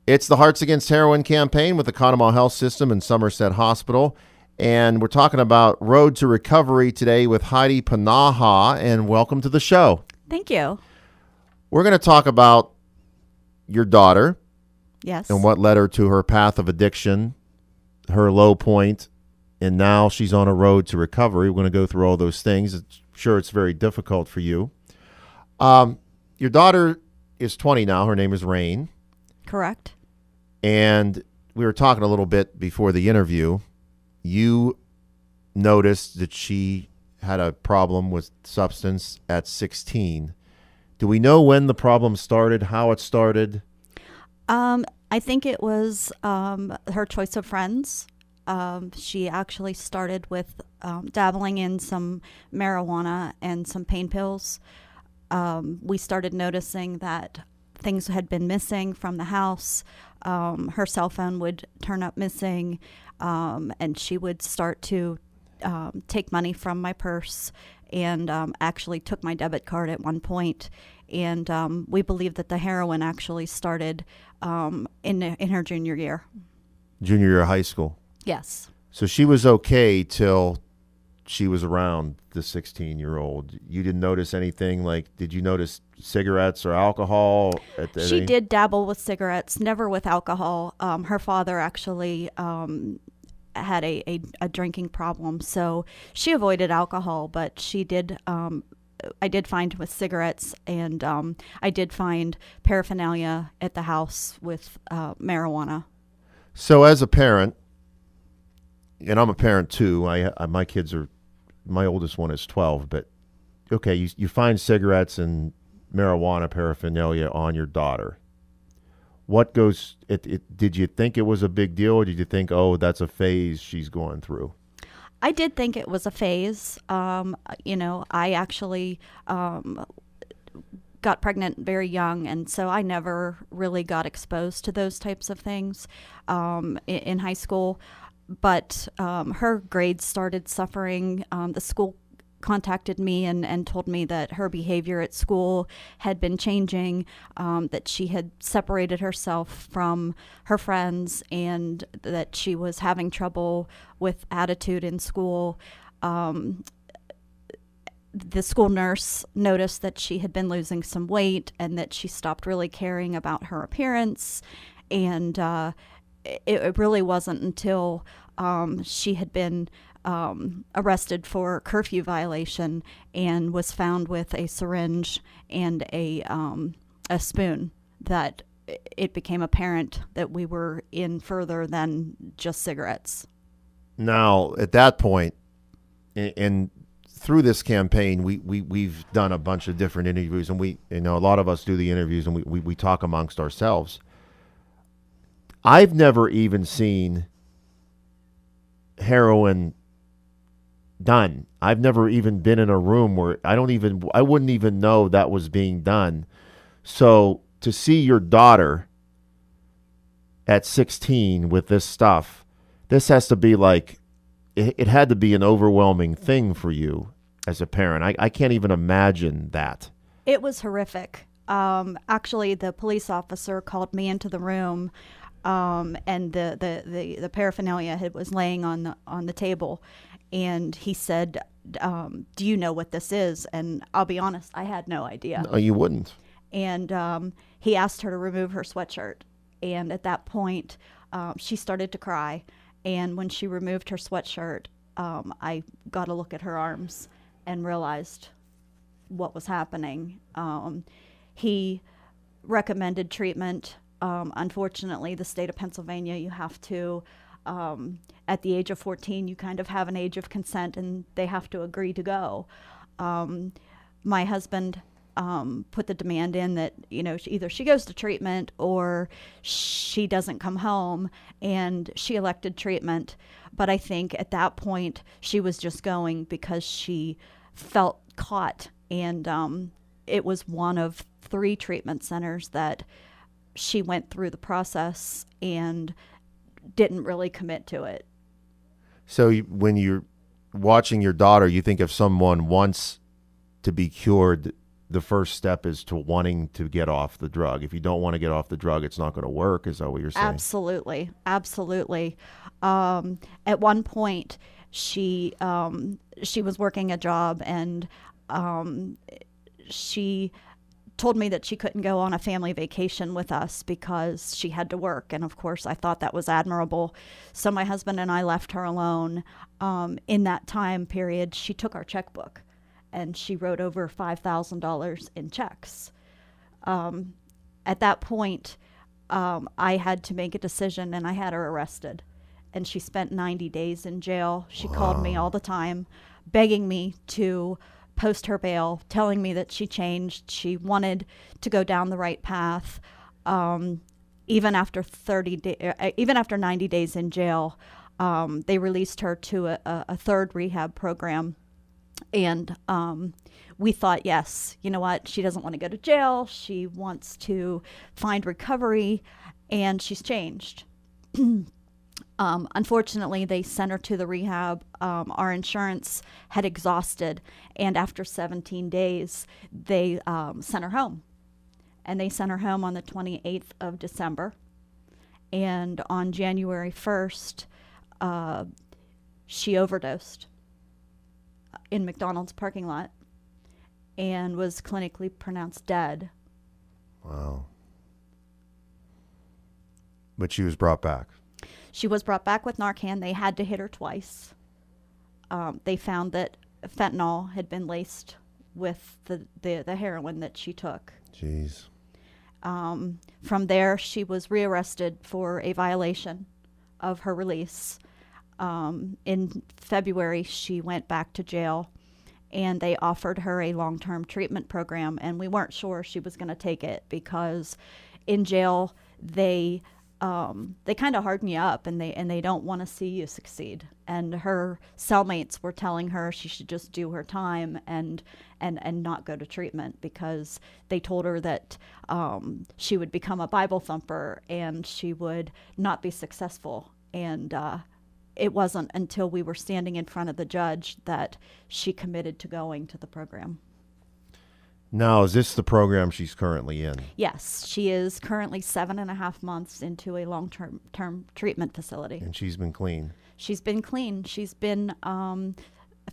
It's the Hearts Against Heroin campaign with the Conemaugh Health System and Somerset Hospital. And we're talking about Road to Recovery today with Heidi Panaha. And welcome to the show. Thank you. We're going to talk about your daughter. Yes. And what led her to her path of addiction, her low point, and now she's on a road to recovery. We're going to go through all those things. Sure, it's very difficult for you. Your daughter is 20 now. Her name is Raine. Correct. And we were talking a little bit before the interview. You noticed that she had a problem with substance at 16. Do we know when the problem started, how it started? I think it was her choice of friends. She actually started with dabbling in some marijuana and some pain pills. We started noticing that things had been missing from the house. Her cell phone would turn up missing, and she would start to take money from my purse and actually took my debit card at one point. And we believe that the heroin actually started in her junior year. Junior year of high school. Yes. So she was okay till she was around the 16-year-old. You didn't notice anything did you notice cigarettes or alcohol? She did dabble with cigarettes, never with alcohol. Her father actually had a drinking problem, so she avoided alcohol, but she did. I did find with cigarettes, and I did find paraphernalia at the house with marijuana. So as a parent, and I'm a parent too, my kids are, my oldest one is 12, but okay, you find cigarettes and marijuana paraphernalia on your daughter. What goes, did you think it was a big deal, or did you think, oh, that's a phase she's going through? I did think it was a phase. I actually got pregnant very young, and so I never really got exposed to those types of things in high school. But her grades started suffering. The school contacted me and told me that her behavior at school had been changing, that she had separated herself from her friends, and that she was having trouble with attitude in school. The school nurse noticed that she had been losing some weight and that she stopped really caring about her appearance. And it really wasn't until she had been arrested for curfew violation and was found with a syringe and a spoon that it became apparent that we were in further than just cigarettes. Now, at that point, and through this campaign, we've done a bunch of different interviews, and a lot of us do the interviews, and we talk amongst ourselves. I've never even seen heroin done. I've never even been in a room where I wouldn't even know that was being done. So to see your daughter at 16 with this stuff, this has to be it had to be an overwhelming thing for you as a parent. I can't even imagine that. It was horrific. Actually, the police officer called me into the room, and the paraphernalia was laying on the table, and he said, "Do you know what this is?" And I'll be honest, I had no idea. No, you wouldn't. And he asked her to remove her sweatshirt, and at that point, she started to cry. And when she removed her sweatshirt, I got a look at her arms and realized what was happening. He recommended treatment. Unfortunately, the state of Pennsylvania, you have to, at the age of 14, you kind of have an age of consent, and they have to agree to go. My husband put the demand in that, either she goes to treatment or she doesn't come home, and she elected treatment. But I think at that point, she was just going because she felt caught, and it was one of 3 treatment centers that she went through the process and didn't really commit to it. So when you're watching your daughter, you think if someone wants to be cured, the first step is to wanting to get off the drug. If you don't want to get off the drug, it's not going to work. Is that what you're saying? Absolutely, absolutely. At one point, she was working a job, and she told me that she couldn't go on a family vacation with us because she had to work. And of course, I thought that was admirable. So my husband and I left her alone. In that time period, she took our checkbook and she wrote over $5,000 in checks. At that point, I had to make a decision, and I had her arrested. And she spent 90 days in jail. She called me all the time, begging me to post her bail, telling me that she changed. She wanted to go down the right path. Even after 90 days in jail, they released her to a third rehab program. And we thought, yes, you know what? She doesn't want to go to jail. She wants to find recovery, and she's changed. Unfortunately, they sent her to the rehab. Our insurance had exhausted, and after 17 days, they sent her home. And they sent her home on the 28th of December. And on January 1st, she overdosed in McDonald's parking lot and was clinically pronounced dead. Wow. But she was brought back. She was brought back with Narcan. They had to hit her twice. They found that fentanyl had been laced with the heroin that she took. Jeez. From there, she was rearrested for a violation of her release. In February, she went back to jail, and they offered her a long-term treatment program, and we weren't sure she was going to take it because in jail, they kind of harden you up, and they don't want to see you succeed. And her cellmates were telling her she should just do her time and not go to treatment, because they told her that she would become a Bible thumper and she would not be successful. And it wasn't until we were standing in front of the judge that she committed to going to the program. Now, is this the program she's currently in? Yes, she is currently 7.5 months into a long-term treatment facility. And she's been clean? She's been clean. She's been,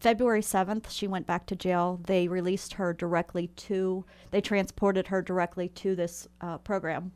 February 7th, she went back to jail. They released her they transported her directly to this program.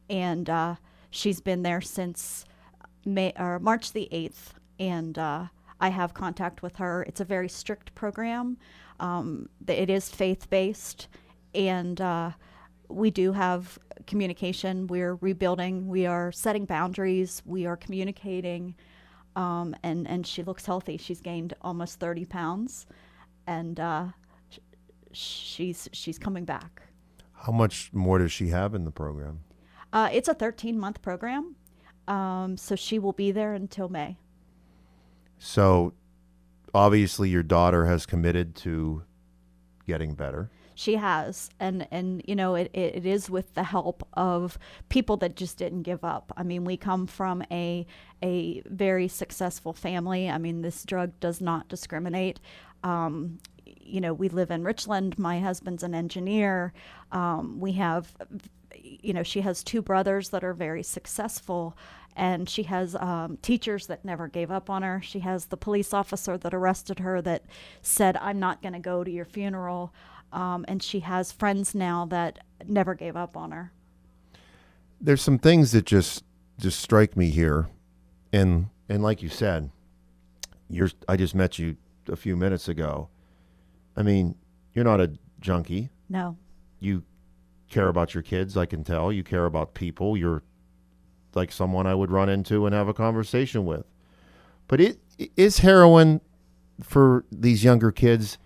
And she's been there since March the 8th. And I have contact with her. It's a very strict program. It is faith-based, and we do have communication. We're rebuilding. We are setting boundaries. We are communicating, and she looks healthy. She's gained almost 30 pounds, and she's coming back. How much more does she have in the program? It's a 13-month program, so she will be there until May. So obviously your daughter has committed to getting better. She has, and you know, it is with the help of people that just didn't give up. I mean, we come from a very successful family. I mean, this drug does not discriminate. You know, we live in Richland. My husband's an engineer. We have, you know, she has 2 brothers that are very successful. And she has teachers that never gave up on her. She has the police officer that arrested her that said, "I'm not going to go to your funeral." And she has friends now that never gave up on her. There's some things that just strike me here. And like you said, I just met you a few minutes ago. I mean, you're not a junkie. No. You care about your kids, I can tell. You care about people. You're like someone I would run into and have a conversation with. But is heroin for these younger kids,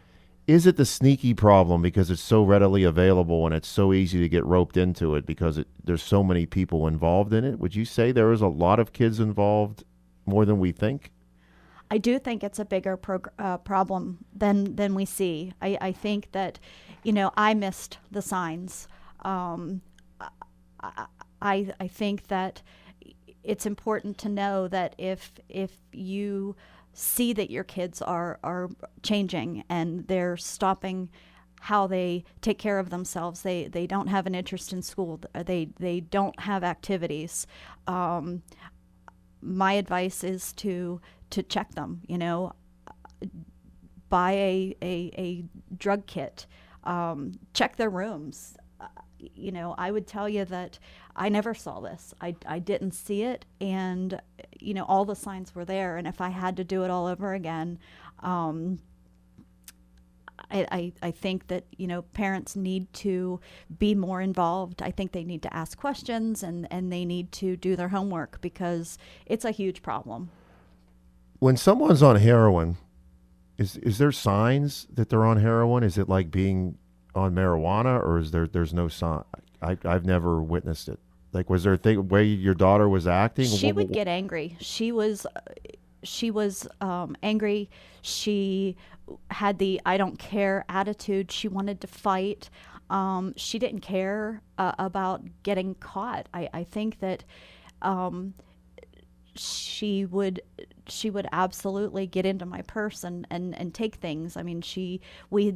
is it the sneaky problem because it's so readily available and it's so easy to get roped into it because there's so many people involved in it? Would you say there is a lot of kids involved more than we think? I do think it's a bigger problem than we see. I think that, you know, I missed the signs. I think that it's important to know that if you see that your kids are changing and they're stopping how they take care of themselves. They don't have an interest in school. They don't have activities. My advice is to check them. Buy a drug kit. Check their rooms. I would tell you that I never saw this. I didn't see it, and all the signs were there. And if I had to do it all over again, I think that parents need to be more involved. I think they need to ask questions, and they need to do their homework, because it's a huge problem. When someone's on heroin, is there signs that they're on heroin? Is it like being on marijuana, or there's no sign? I've never witnessed it. Like, was there a thing way your daughter was acting? She would get angry. She was angry. She had the I don't care attitude. She wanted to fight. She didn't care about getting caught. I think that she would absolutely get into my purse and take things. I mean, we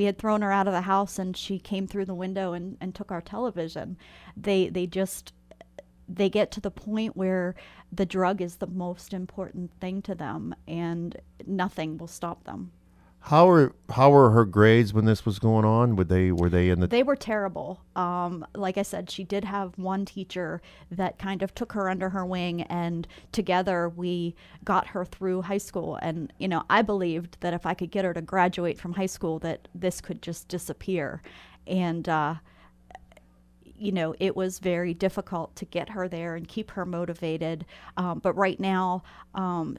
had thrown her out of the house, and she came through the window and took our television. They get to the point where the drug is the most important thing to them, and nothing will stop them. How were her grades when this was going on? Were they in the? They were terrible. Like I said, she did have one teacher that kind of took her under her wing, and together we got her through high school. And I believed that if I could get her to graduate from high school, that this could just disappear. And it was very difficult to get her there and keep her motivated. But right now,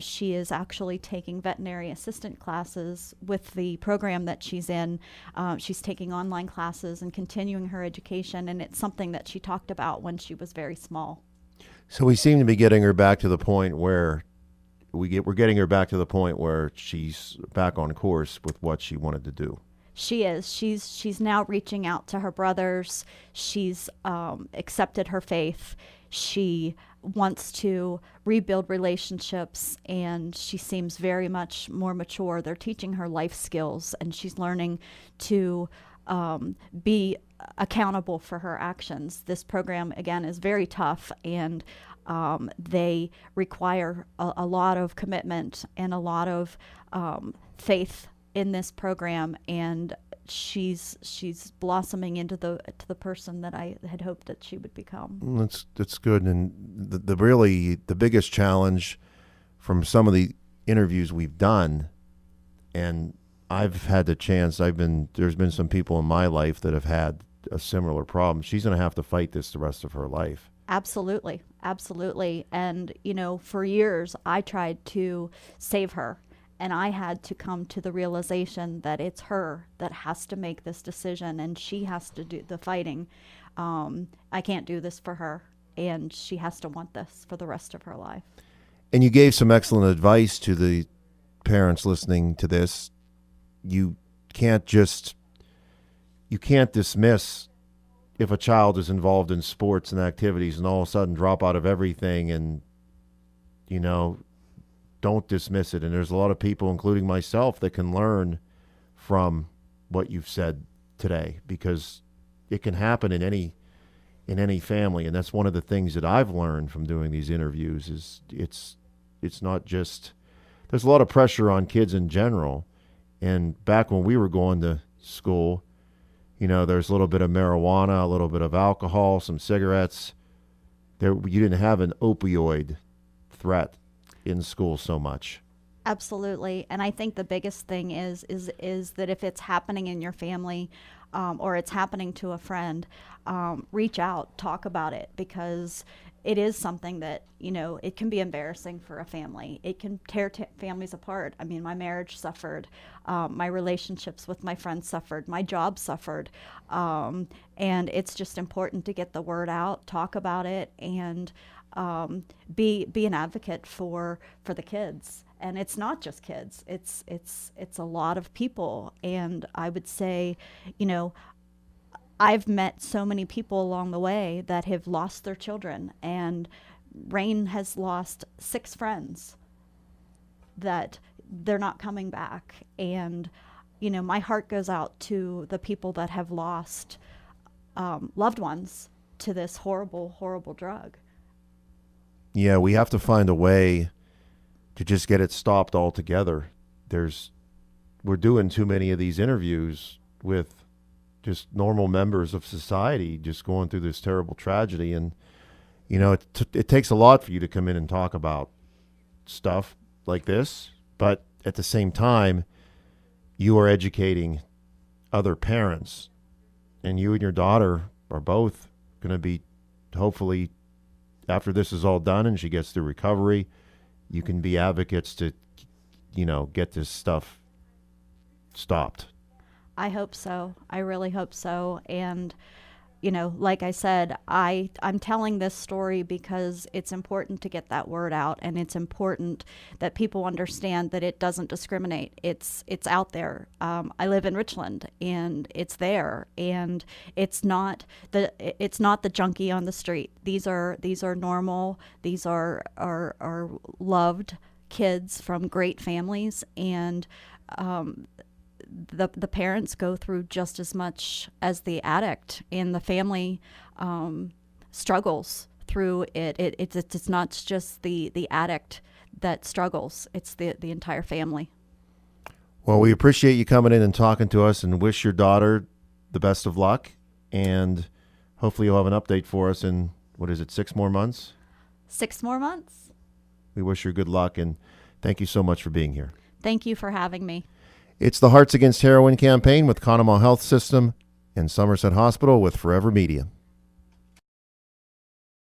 she is actually taking veterinary assistant classes with the program that she's in. She's taking online classes and continuing her education, and it's something that she talked about when she was very small. So we seem to be getting her back to the point where we're getting her back to the point where she's back on course with what she wanted to do. She is. She's now reaching out to her brothers. She's accepted her faith. She wants to rebuild relationships, and she seems very much more mature. They're teaching her life skills, and she's learning to be accountable for her actions. This program, again, is very tough, and they require a lot of commitment and a lot of faith in this program, and she's blossoming into the person that I had hoped that she would become. That's good. And the biggest challenge from some of the interviews we've done, and I've had the chance. There's been some people in my life that have had a similar problem. She's going to have to fight this the rest of her life. Absolutely. And for years I tried to save her. And I had to come to the realization that it's her that has to make this decision, and she has to do the fighting. I can't do this for her, and she has to want this for the rest of her life. And you gave some excellent advice to the parents listening to this. You can't dismiss if a child is involved in sports and activities and all of a sudden drop out of everything, and don't dismiss it. And there's a lot of people, including myself, that can learn from what you've said today, because it can happen in any family. And that's one of the things that I've learned from doing these interviews is it's not just, there's a lot of pressure on kids in general. And back when we were going to school, there's a little bit of marijuana, a little bit of alcohol, some cigarettes. You didn't have an opioid threat in school so much. Absolutely. And I think the biggest thing is that if it's happening in your family, or it's happening to a friend, reach out, talk about it, because it is something that, it can be embarrassing for a family. It can tear families apart. I mean, my marriage suffered. My relationships with my friends suffered. My job suffered. And it's just important to get the word out, talk about it, and be an advocate for the kids. And it's not just kids. It's a lot of people. And I would say, I've met so many people along the way that have lost their children, and Raine has lost 6 friends that they're not coming back. And my heart goes out to the people that have lost loved ones to this horrible, horrible drug. Yeah, we have to find a way to just get it stopped altogether. We're doing too many of these interviews with just normal members of society just going through this terrible tragedy. And, it takes a lot for you to come in and talk about stuff like this. But at the same time, you are educating other parents. And you and your daughter are both going to be, hopefully, after this is all done and she gets through recovery, you can be advocates to, get this stuff stopped. I hope so. I really hope so. And, like I said, I'm telling this story because it's important to get that word out, and it's important that people understand that it doesn't discriminate. It's out there. I live in Richland, and it's there, and it's not the junkie on the street. These are normal. These are loved kids from great families, and the parents go through just as much as the addict, and the family struggles through it. It's not just the addict that struggles. It's the entire family. Well, we appreciate you coming in and talking to us, and wish your daughter the best of luck. And hopefully you'll have an update for us in, 6 more months? 6 more months. We wish her good luck, and thank you so much for being here. Thank you for having me. It's the Hearts Against Heroin campaign with Conemaugh Health System and Somerset Hospital with Forever Media.